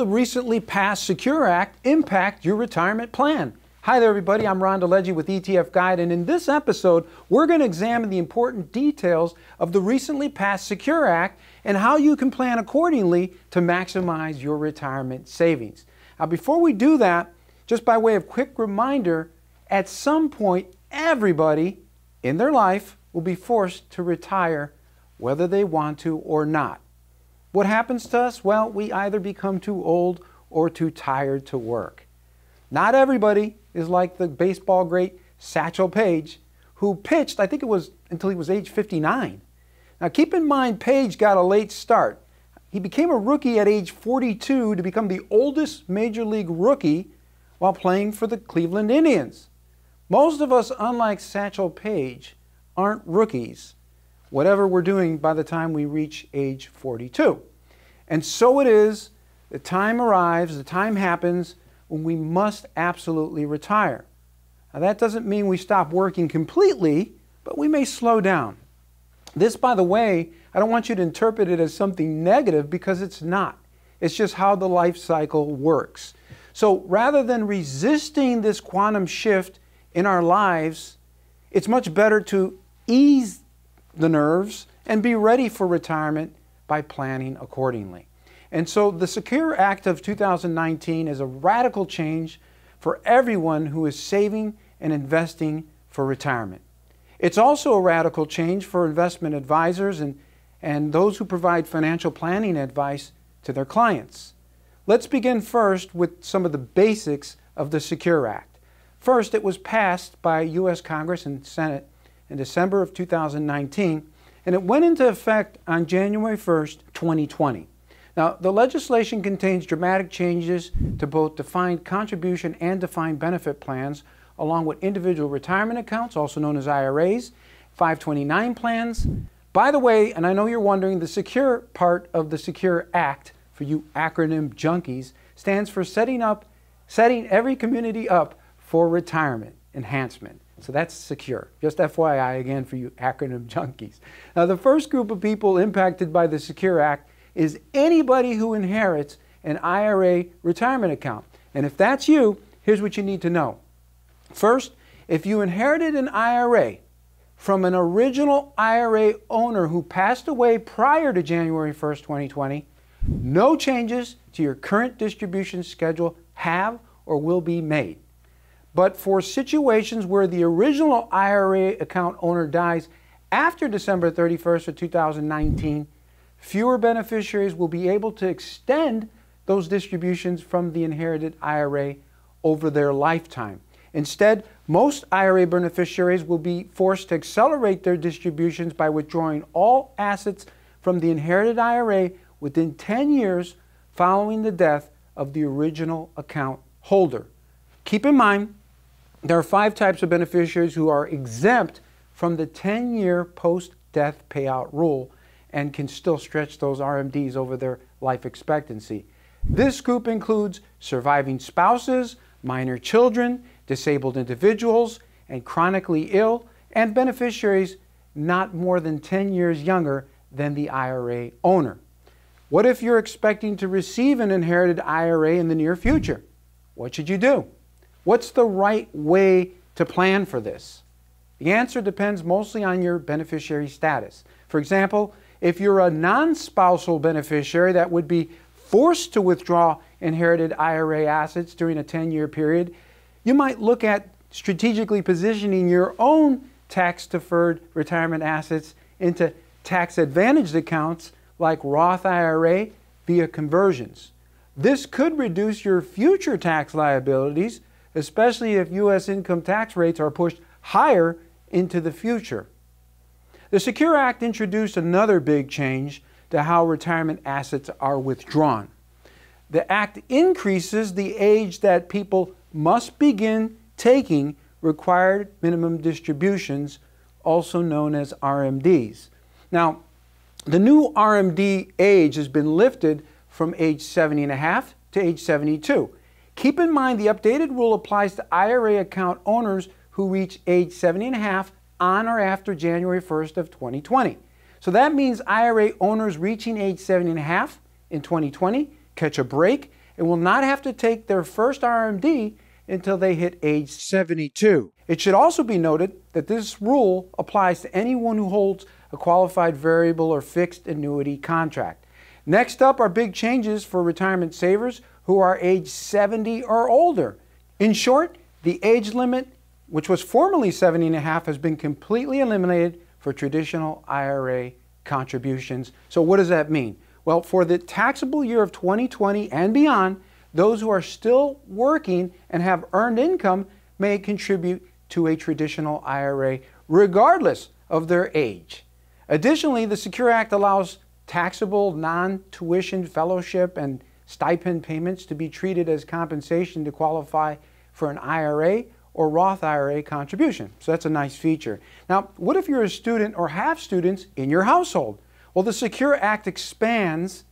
the recently passed Secure Act impact your retirement plan? Hi there, everybody. I'm Ron DeLegge with ETF Guide, and in this episode, we're going to examine the important details of the recently passed Secure Act and how you can plan accordingly to maximize your retirement savings. Now, before we do that, just by way of quick reminder, at some point, everybody in their life will be forced to retire, whether they want to or not. What happens to us? Well, we either become too old or too tired to work. Not everybody is like the baseball great Satchel Paige, who pitched, I think it was until he was age 59. Now keep in mind, Paige got a late start. He became a rookie at age 42 to become the oldest major league rookie while playing for the Cleveland Indians. Most of us, unlike Satchel Paige, aren't rookies, whatever we're doing by the time we reach age 42. And so it is, the time arrives, the time happens when we must absolutely retire. Now that doesn't mean we stop working completely, but we may slow down. This, by the way, I don't want you to interpret it as something negative, because it's not. It's just how the life cycle works. So rather than resisting this quantum shift in our lives, it's much better to ease the nerves and be ready for retirement by planning accordingly. And so the Secure Act of 2019 is a radical change for everyone who is saving and investing for retirement. It's also a radical change for investment advisors and those who provide financial planning advice to their clients. Let's begin first with some of the basics of the Secure Act. First, it was passed by U.S. Congress and Senate in December of 2019, and it went into effect on January 1st, 2020. Now, the legislation contains dramatic changes to both defined contribution and defined benefit plans, along with individual retirement accounts, also known as IRAs, 529 plans. By the way, and I know you're wondering, the secure part of the Secure Act, for you acronym junkies, stands for setting every community up for retirement enhancement. So that's secure. Just FYI again for you acronym junkies. Now, the first group of people impacted by the Secure Act is anybody who inherits an IRA retirement account. And if that's you, here's what you need to know. First, if you inherited an IRA from an original IRA owner who passed away prior to January 1st, 2020, no changes to your current distribution schedule have or will be made. But for situations where the original IRA account owner dies after December 31st of 2019, fewer beneficiaries will be able to extend those distributions from the inherited IRA over their lifetime. Instead, most IRA beneficiaries will be forced to accelerate their distributions by withdrawing all assets from the inherited IRA within 10 years following the death of the original account holder. Keep in mind, there are 5 types of beneficiaries who are exempt from the 10-year post-death payout rule and can still stretch those RMDs over their life expectancy. This group includes surviving spouses, minor children, disabled individuals, and chronically ill, and beneficiaries not more than 10 years younger than the IRA owner. What if you're expecting to receive an inherited IRA in the near future? What should you do? What's the right way to plan for this? The answer depends mostly on your beneficiary status. For example, if you're a non-spousal beneficiary that would be forced to withdraw inherited IRA assets during a 10-year period, you might look at strategically positioning your own tax-deferred retirement assets into tax-advantaged accounts like Roth IRA via conversions. This could reduce your future tax liabilities, especially if U.S. income tax rates are pushed higher into the future. The Secure Act introduced another big change to how retirement assets are withdrawn. The Act increases the age that people must begin taking required minimum distributions, also known as RMDs. Now, the new RMD age has been lifted from age 70 and a half to age 72. Keep in mind, the updated rule applies to IRA account owners who reach age 70 and a half on or after January 1st of 2020. So that means IRA owners reaching age 70 and a half in 2020 catch a break and will not have to take their first RMD until they hit age 72. It should also be noted that this rule applies to anyone who holds a qualified variable or fixed annuity contract. Next up are big changes for retirement savers who are age 70 or older. In short, the age limit, which was formerly 70 and a half, has been completely eliminated for traditional IRA contributions. So what does that mean? Well, for the taxable year of 2020 and beyond, those who are still working and have earned income may contribute to a traditional IRA regardless of their age. Additionally, the Secure Act allows taxable non-tuition fellowship and stipend payments to be treated as compensation to qualify for an IRA or Roth IRA contribution. So that's a nice feature. Now, what if you're a student or have students in your household? Well, the Secure Act expands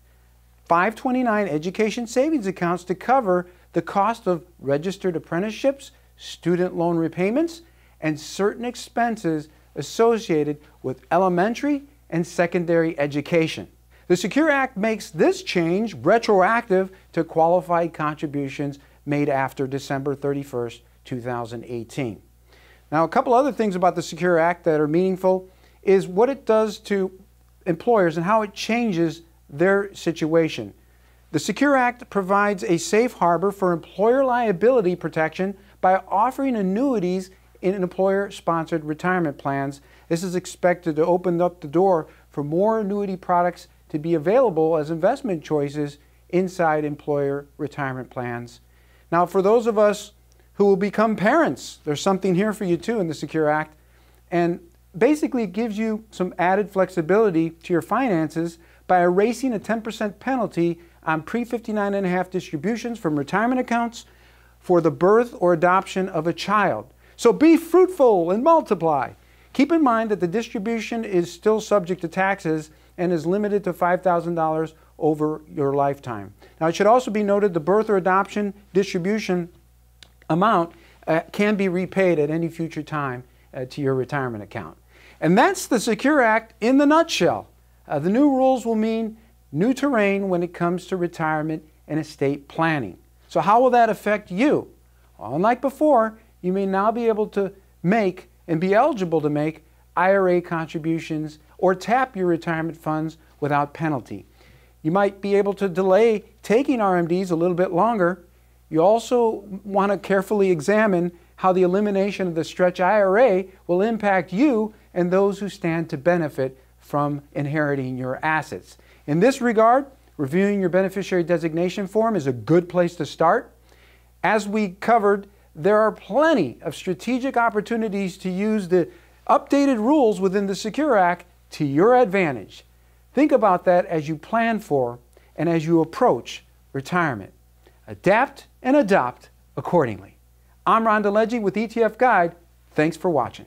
529 education savings accounts to cover the cost of registered apprenticeships, student loan repayments, and certain expenses associated with elementary and secondary education. The Secure Act makes this change retroactive to qualified contributions made after December 31st, 2018. Now, a couple other things about the Secure Act that are meaningful is what it does to employers and how it changes their situation. The Secure Act provides a safe harbor for employer liability protection by offering annuities in employer-sponsored retirement plans. This is expected to open up the door for more annuity products to be available as investment choices inside employer retirement plans. Now, for those of us who will become parents, there's something here for you too in the Secure Act. And basically it gives you some added flexibility to your finances by erasing a 10% penalty on pre-59 and a half distributions from retirement accounts for the birth or adoption of a child. So be fruitful and multiply. Keep in mind that the distribution is still subject to taxes and is limited to $5,000 over your lifetime. Now, it should also be noted the birth or adoption distribution amount can be repaid at any future time to your retirement account. And that's the Secure Act in the nutshell. The new rules will mean new terrain when it comes to retirement and estate planning. So how will that affect you? Well, unlike before, you may now be able to make and be eligible to make IRA contributions or tap your retirement funds without penalty. You might be able to delay taking RMDs a little bit longer. You also want to carefully examine how the elimination of the stretch IRA will impact you and those who stand to benefit from inheriting your assets. In this regard, reviewing your beneficiary designation form is a good place to start. As we covered, there are plenty of strategic opportunities to use the updated rules within the Secure Act to your advantage. Think about that as you plan for and as you approach retirement. Adapt and adopt accordingly. I'm Ron DeLegge with ETF Guide. Thanks for watching.